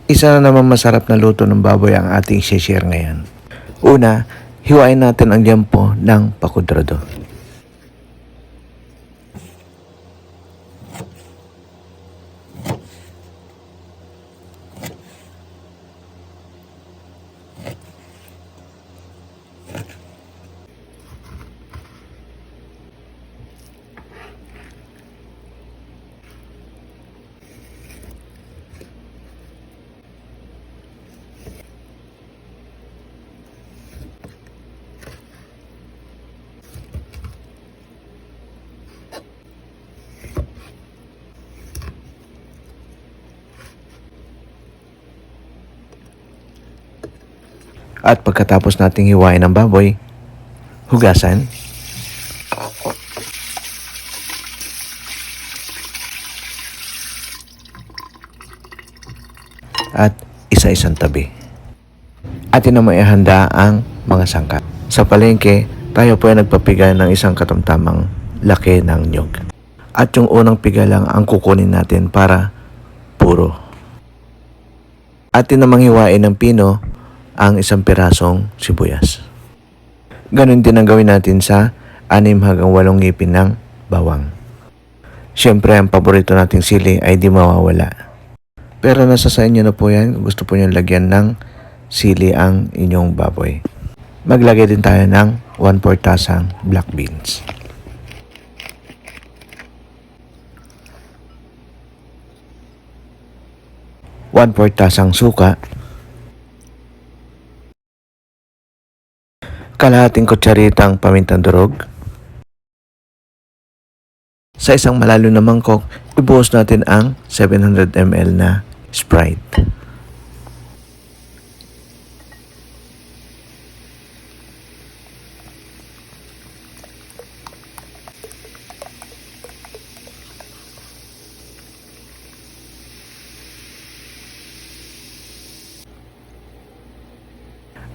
Isa na naman masarap na luto ng baboy ang ating share ngayon. Una, hiwain natin ang liempo ng pakudrado. At pagkatapos nating hiwain ang baboy, hugasan. At isa-isang tabi. Atin na maihanda ang mga sangkap. Sa palengke, tayo po ay nagpapiga ng isang katamtamang laki ng nyug. At yung unang piga lang ang kukunin natin para puro. Atin namang hiwain ng pino ang isang pirasong sibuyas. Ganun din ang gawin natin sa 6 hanggang 8 ngipin ng bawang. Siyempre, ang paborito nating sili ay di mawawala. Pero nasa sa inyo na po yan, gusto po nyo lagyan ng sili ang inyong baboy. Maglagay din tayo ng 1/4 tasang black beans. One-fourth tasang suka, kalahating kutsaritang pamintang durog. Sa isang malalo na mangkok, ibuhos natin ang 700 ml na Sprite.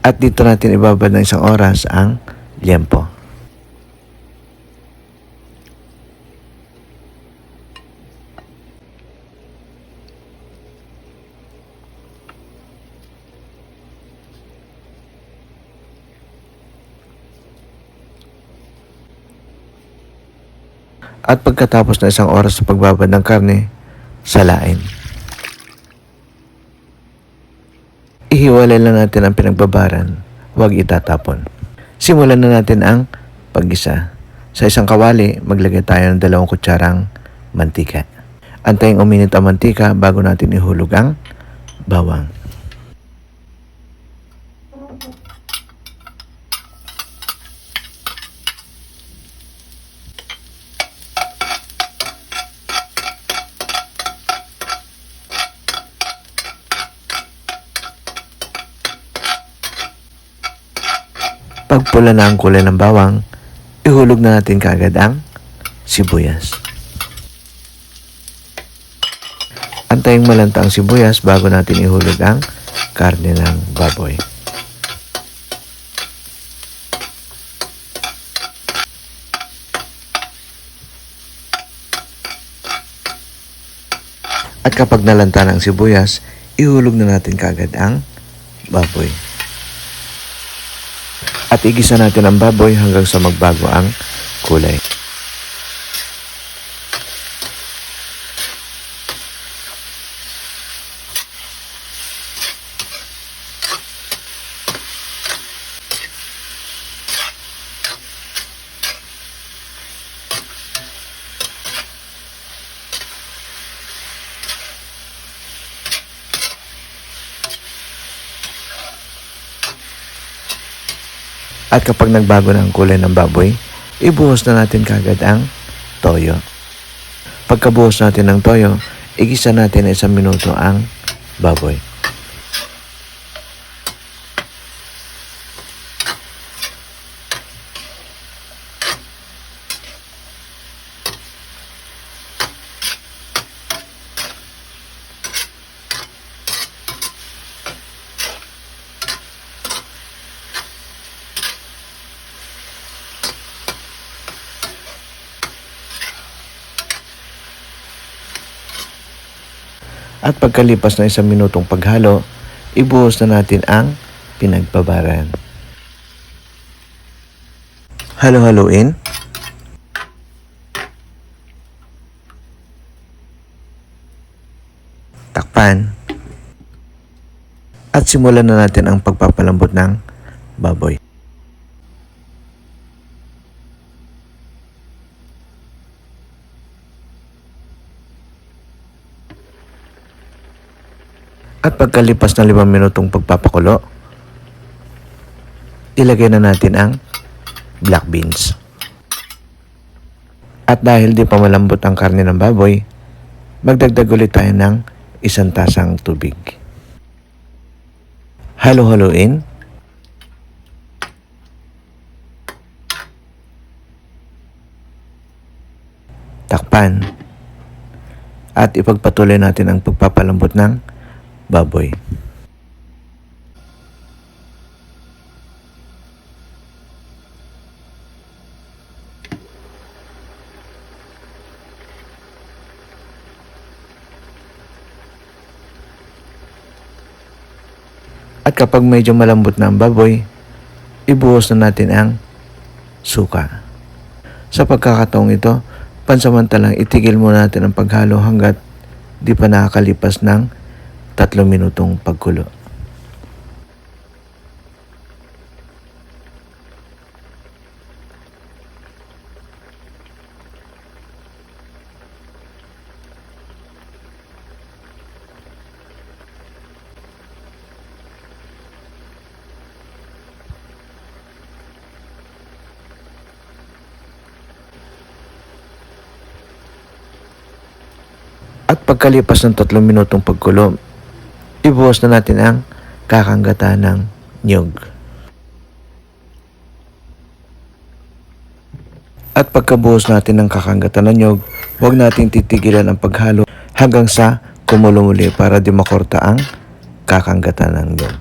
At dito natin ibabad ng 1 oras ang liempo. At pagkatapos ng 1 oras sa pagbabad ng karne, salain. Ihiwalay lang natin ang pinagbabaran, huwag itatapon. Simulan na natin ang paggisa. Sa isang kawali, maglagay tayo ng 2 kutsarang mantika. Antayin uminit ang mantika bago natin ihulog ang bawang. Pagpula na ang kulay ng bawang, ihulog na natin kaagad ang sibuyas. Antaying malanta ang sibuyas bago natin ihulog ang karne ng baboy. At kapag nalanta ng sibuyas, ihulog na natin kaagad ang baboy. At igisa natin ang baboy hanggang sa magbago ang kulay. At kapag nagbago na ang kulay ng baboy, ibuhos na natin kagad ang toyo. Pagkabuhos natin ng toyo, igisa natin na 1 minuto ang baboy. At pagkalipas ng 1 minutong paghalo, ibuhos na natin ang pinagbabaran. Halo-haluin. Takpan. At simulan na natin ang pagpapalambot ng baboy. At pagkalipas ng 5 minutong pagpapakulo, ilagay na natin ang black beans. At dahil di pa malambot ang karne ng baboy, magdagdag ulit tayo ng 1 tasang tubig. Halo-haluin. Takpan. At ipagpatuloy natin ang pagpapalambot ng baboy. At kapag medyo malambot na ang baboy, ibuhos na natin ang suka. Sa pagkakataong ito, pansamantalang itigil muna natin ang paghalo hanggat di pa nakakalipas ng 3 minutong pagkulo. At pagkalipas ng 3 minutong pagkulo, ibuhos na natin ang kakanggatan ng niyog. At pagkabuhos natin ng kakanggatan ng niyog, huwag natin titigilan ang paghalo hanggang sa kumulo muli para di makorta ang kakanggatan ng niyog.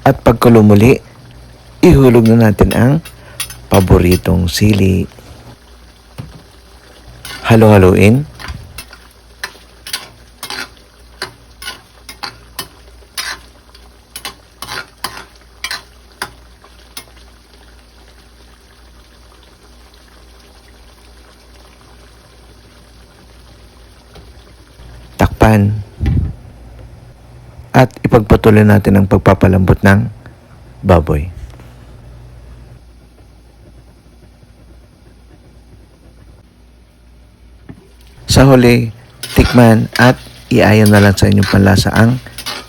At pagkulo muli, ihulog na natin ang paboritong sili. Halo-haluin. Takpan. At ipagpatuloy natin ang pagpapalambot ng baboy. Sa huli, tikman at iayon na lang sa inyong panlasa ang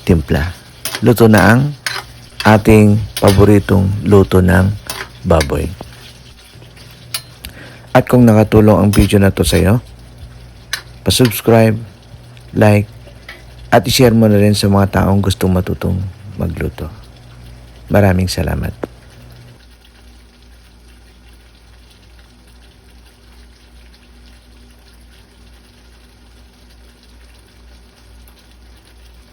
timpla. Luto na ang ating paboritong luto ng baboy. At kung nakatulong ang video na to sa iyo, pa-subscribe, like, at i-share mo na rin sa mga taong gustong matutong magluto. Maraming salamat.